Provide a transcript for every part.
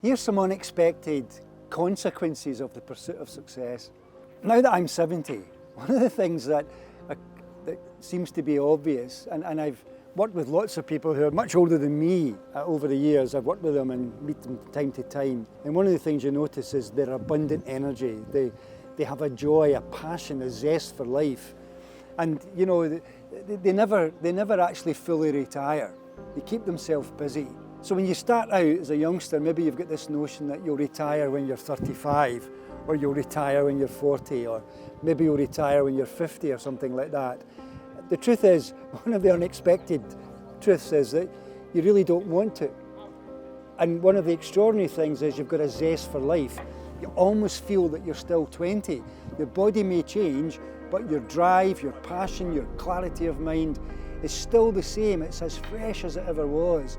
Here's some unexpected consequences of the pursuit of success. Now that I'm 70, one of the things that seems to be obvious, and I've worked with lots of people who are much older than me over the years. I've worked with them and meet them from time to time. And one of the things you notice is their abundant energy. They have a joy, a passion, a zest for life. And you know, they never actually fully retire. They keep themselves busy. So when you start out as a youngster, maybe you've got this notion that you'll retire when you're 35, or you'll retire when you're 40, or maybe you'll retire when you're 50 or something like that. The truth is, one of the unexpected truths is that you really don't want to. And one of the extraordinary things is you've got a zest for life. You almost feel that you're still 20. Your body may change, but your drive, your passion, your clarity of mind is still the same. It's as fresh as it ever was.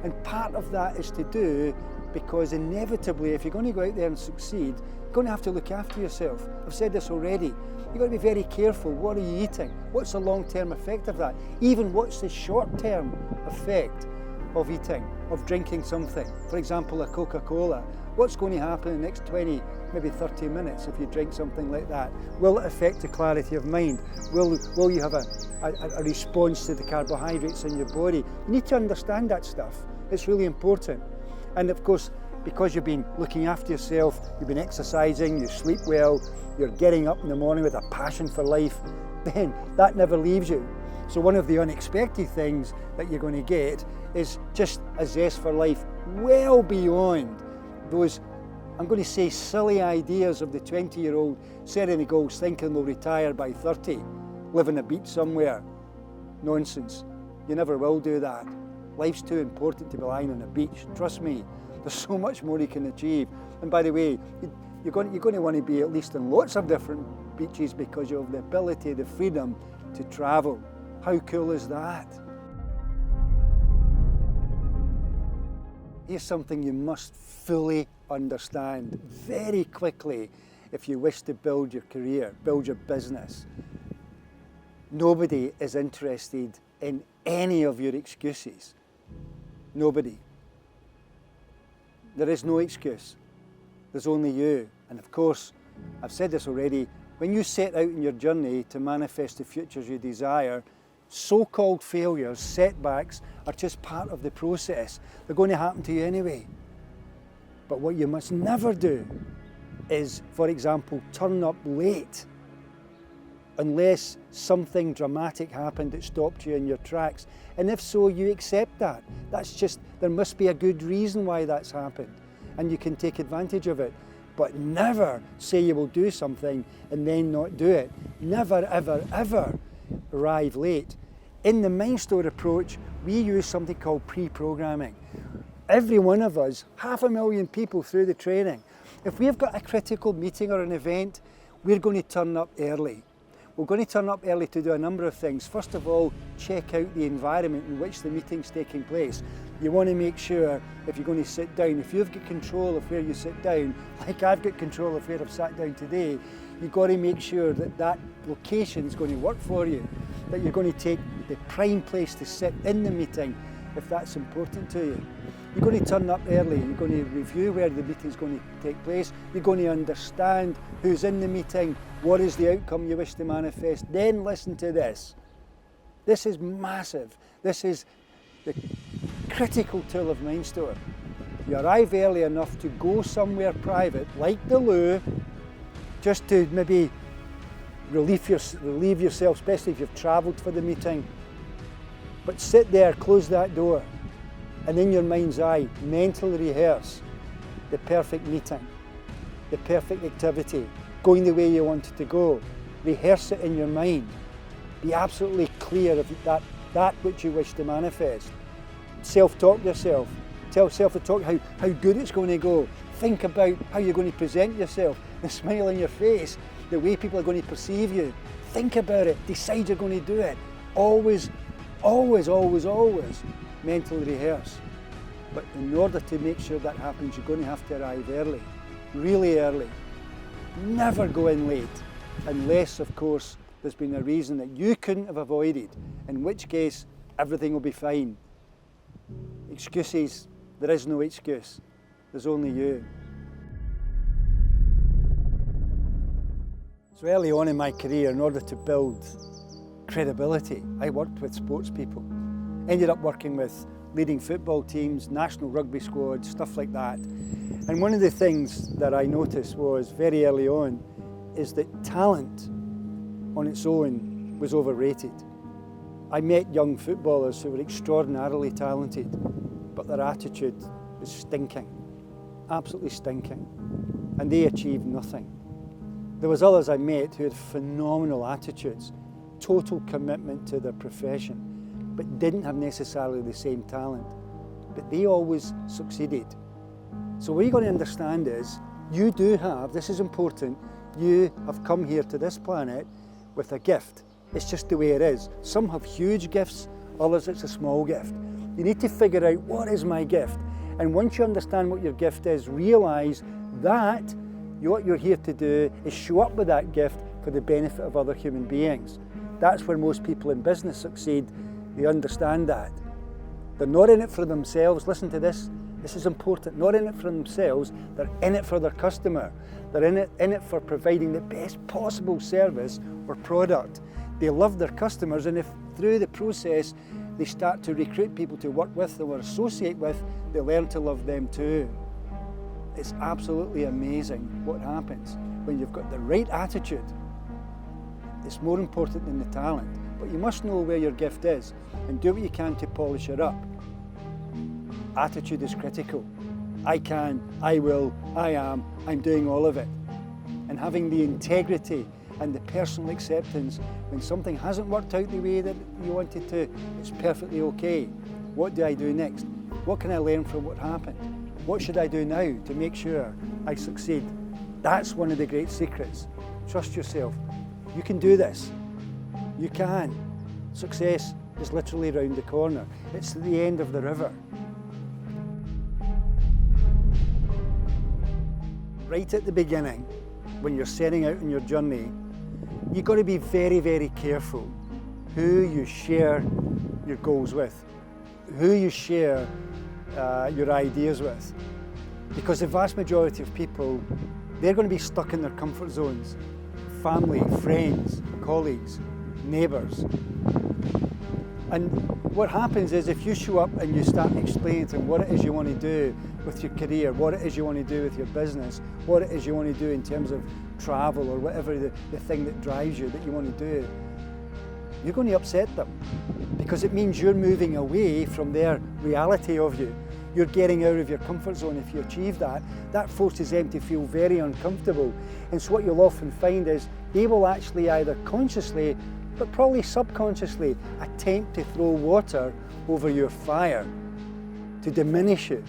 And part of that is to do because inevitably, if you're going to go out there and succeed, you're going to have to look after yourself. I've said this already. You've got to be very careful. What are you eating? What's the long-term effect of that? Even what's the short-term effect of eating, of drinking something? For example, a Coca-Cola. What's going to happen in the next 20, maybe 30 minutes if you drink something like that? Will it affect the clarity of mind? Will you have a response to the carbohydrates in your body? You need to understand that stuff. It's really important. And of course, because you've been looking after yourself, you've been exercising, you sleep well, you're getting up in the morning with a passion for life, then that never leaves you. So one of the unexpected things that you're going to get is just a zest for life well beyond those, I'm going to say, silly ideas of the 20-year-old setting the goals thinking they'll retire by 30, live on a beach somewhere. Nonsense. You never will do that. Life's too important to be lying on a beach. Trust me, there's so much more you can achieve. And by the way, you're going to want to be at least on lots of different beaches because you have the ability, the freedom to travel. How cool is that? Here's something you must fully understand very quickly if you wish to build your career, build your business. Nobody is interested in any of your excuses. Nobody. There is no excuse. There's only you. And of course, I've said this already, when you set out in your journey to manifest the futures you desire, so-called failures, setbacks, are just part of the process. They're going to happen to you anyway. But what you must never do is, for example, turn up late unless something dramatic happened that stopped you in your tracks. And if so, you accept that. There must be a good reason why that's happened, and you can take advantage of it. But never say you will do something and then not do it. Never, ever, ever arrive late. In the Mindstore approach, we use something called pre-programming. Every one of us, 500,000 people through the training, if we've got a critical meeting or an event, we're going to turn up early. We're going to turn up early to do a number of things. First of all, check out the environment in which the meeting's taking place. You want to make sure, if you're going to sit down, if you've got control of where you sit down, like I've got control of where I've sat down today, you've got to make sure that that location is going to work for you, that you're going to take the prime place to sit in the meeting if that's important to you. You're going to turn up early, you're going to review where the meeting's going to take place, you're going to understand who's in the meeting, what is the outcome you wish to manifest. Then listen to this. This is massive. This is the critical tool of Mindstore. You arrive early enough to go somewhere private, like the loo, just to maybe relieve yourself, especially if you've travelled for the meeting. But sit there, close that door, and in your mind's eye, mentally rehearse the perfect meeting, the perfect activity, going the way you want it to go. Rehearse it in your mind. Be absolutely clear of that which you wish to manifest. Self-talk yourself. Tell self-talk how good it's going to go. Think about how you're going to present yourself, the smile on your face, the way people are going to perceive you. Think about it. Decide you're going to do it. Always, always, always, always mentally rehearse. But in order to make sure that happens, you're going to have to arrive early, really early. Never go in late, unless, of course, there's been a reason that you couldn't have avoided, in which case everything will be fine. Excuses, there is no excuse. there's only you. So early on in my career, in order to build credibility, I worked with sports people. Ended up working with leading football teams, national rugby squads, stuff like that. And one of the things that I noticed was very early on is that talent on its own was overrated. I met young footballers who were extraordinarily talented, but their attitude was stinking, absolutely stinking, and they achieved nothing. There was others I met who had phenomenal attitudes, total commitment to their profession, but didn't have necessarily the same talent, but they always succeeded. So what you've got to understand is, you do have, this is important, you have come here to this planet with a gift. It's just the way it is. Some have huge gifts, others it's a small gift. You need to figure out, what is my gift? And once you understand what your gift is, realise that what you're here to do is show up with that gift for the benefit of other human beings. That's where most people in business succeed. They understand that. They're not in it for themselves. Listen to this. This is important. Not in it for themselves. They're in it for their customer. They're in it for providing the best possible service or product. They love their customers, and if through the process they start to recruit people to work with or associate with, they learn to love them too. It's absolutely amazing what happens when you've got the right attitude. It's more important than the talent, but you must know where your gift is and do what you can to polish it up. Attitude is critical. I can, I will, I am, I'm doing all of it. And having the integrity and the personal acceptance when something hasn't worked out the way that you wanted to, it's perfectly okay. What do I do next? What can I learn from what happened? What should I do now to make sure I succeed? That's one of the great secrets. Trust yourself. You can do this. You can. Success is literally around the corner. It's the end of the river. Right at the beginning, when you're setting out on your journey, you've got to be very, very careful who you share your goals with, who you share your ideas with. Because the vast majority of people, they're going to be stuck in their comfort zones. Family, friends, colleagues, neighbours. And what happens is, if you show up and you start explaining to them what it is you want to do with your career, what it is you want to do with your business, what it is you want to do in terms of travel or whatever the thing that drives you that you want to do, you're going to upset them, because it means you're moving away from their reality of you. You're getting out of your comfort zone. If you achieve that, that forces them to feel very uncomfortable. And so what you'll often find is they will actually either consciously, but probably subconsciously, attempt to throw water over your fire to diminish you.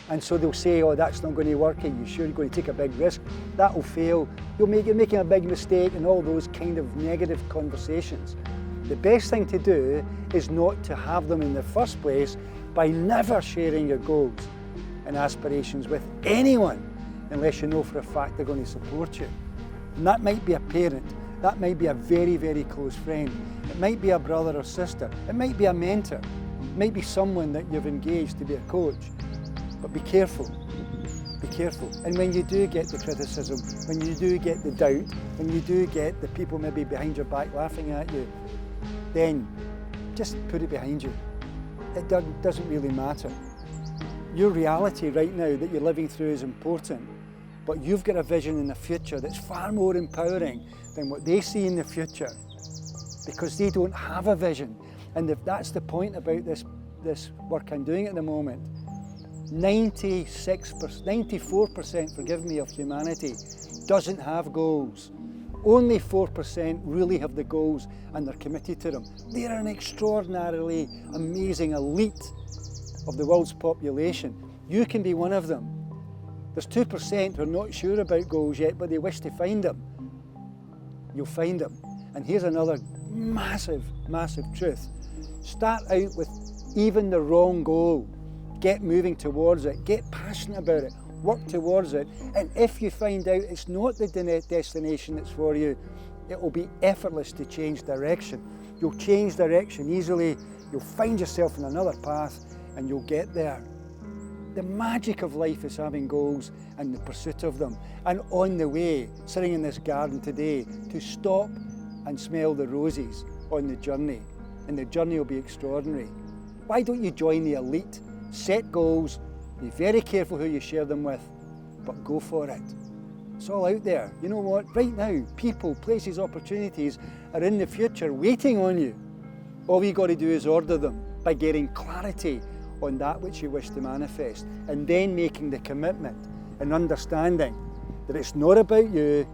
And so they'll say, oh, that's not going to work. Are you sure you're going to take a big risk? That'll fail. You're making a big mistake, and all those kind of negative conversations. The best thing to do is not to have them in the first place by never sharing your goals and aspirations with anyone unless you know for a fact they're going to support you. And that might be a parent, that might be a very, very close friend, it might be a brother or sister, it might be a mentor, it might be someone that you've engaged to be a coach. But be careful, be careful. And when you do get the criticism, when you do get the doubt, when you do get the people maybe behind your back laughing at you, then just put it behind you. It doesn't really matter. Your reality right now that you're living through is important, but you've got a vision in the future that's far more empowering than what they see in the future, because they don't have a vision. And if that's the point about this work I'm doing at the moment, 94%, forgive me, of humanity doesn't have goals. Only 4% really have the goals and they're committed to them. They're an extraordinarily amazing elite of the world's population. You can be one of them. There's 2% who are not sure about goals yet, but they wish to find them. You'll find them. And here's another massive, massive truth. Start out with even the wrong goal. Get moving towards it. Get passionate about it. Work towards it, and if you find out it's not the destination that's for you, it will be effortless to change direction. You'll change direction easily, you'll find yourself in another path, and you'll get there. The magic of life is having goals and the pursuit of them. And on the way, sitting in this garden today, to stop and smell the roses on the journey. And the journey will be extraordinary. Why don't you join the elite? Set goals, be very careful who you share them with, but go for it. It's all out there. You know what? Right now, people, places, opportunities are in the future waiting on you. All you got to do is order them by getting clarity on that which you wish to manifest, and then making the commitment and understanding that it's not about you,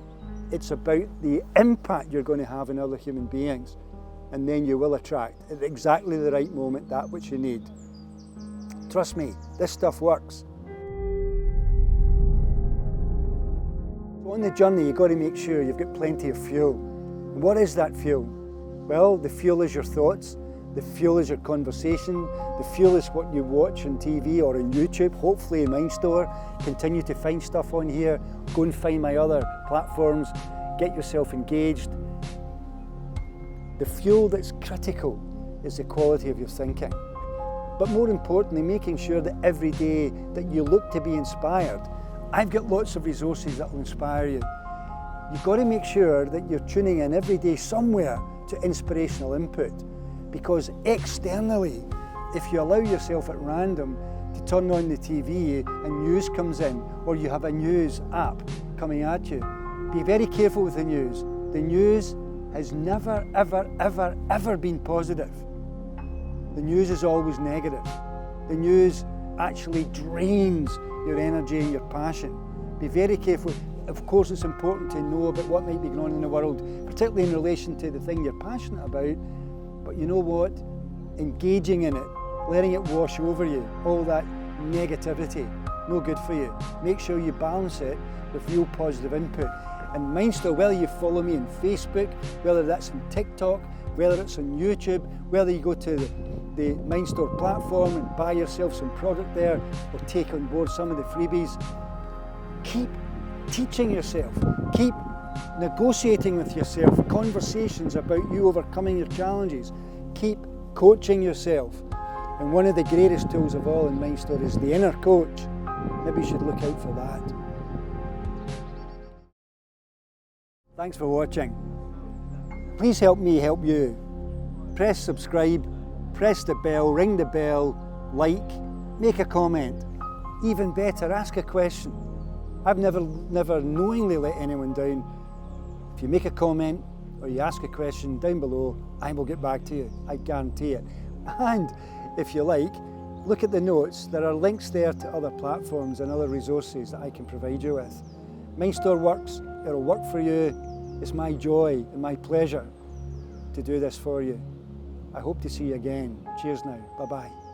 it's about the impact you're going to have on other human beings. And then you will attract at exactly the right moment that which you need. Trust me, this stuff works. So on the journey, you've got to make sure you've got plenty of fuel. And what is that fuel? Well, the fuel is your thoughts, the fuel is your conversation, the fuel is what you watch on TV or on YouTube, hopefully in MindStore. Continue to find stuff on here, go and find my other platforms, get yourself engaged. The fuel that's critical is the quality of your thinking. But more importantly, making sure that every day that you look to be inspired. I've got lots of resources that will inspire you. You've got to make sure that you're tuning in every day somewhere to inspirational input, because externally, if you allow yourself at random to turn on the TV and news comes in, or you have a news app coming at you, be very careful with the news. The news has never, ever, ever, ever been positive. The news is always negative. The news actually drains your energy and your passion. Be very careful. Of course, it's important to know about what might be going on in the world, particularly in relation to the thing you're passionate about. But you know what? Engaging in it, letting it wash over you, all that negativity, no good for you. Make sure you balance it with real positive input. And MindStore, whether you follow me on Facebook, whether that's on TikTok, whether it's on YouTube, whether you go to the MindStore platform and buy yourself some product there or take on board some of the freebies, keep teaching yourself, keep negotiating with yourself, conversations about you overcoming your challenges, keep coaching yourself. And one of the greatest tools of all in MindStore is the inner coach. Maybe you should look out for that. Thanks for watching. Please help me help you. Press subscribe, press the bell, ring the bell, like, make a comment. Even better, ask a question. I've never knowingly let anyone down. If you make a comment or you ask a question down below, I will get back to you, I guarantee it. And if you like, look at the notes. There are links there to other platforms and other resources that I can provide you with. MindStore works, it'll work for you. It's my joy and my pleasure to do this for you. I hope to see you again. Cheers now, bye-bye.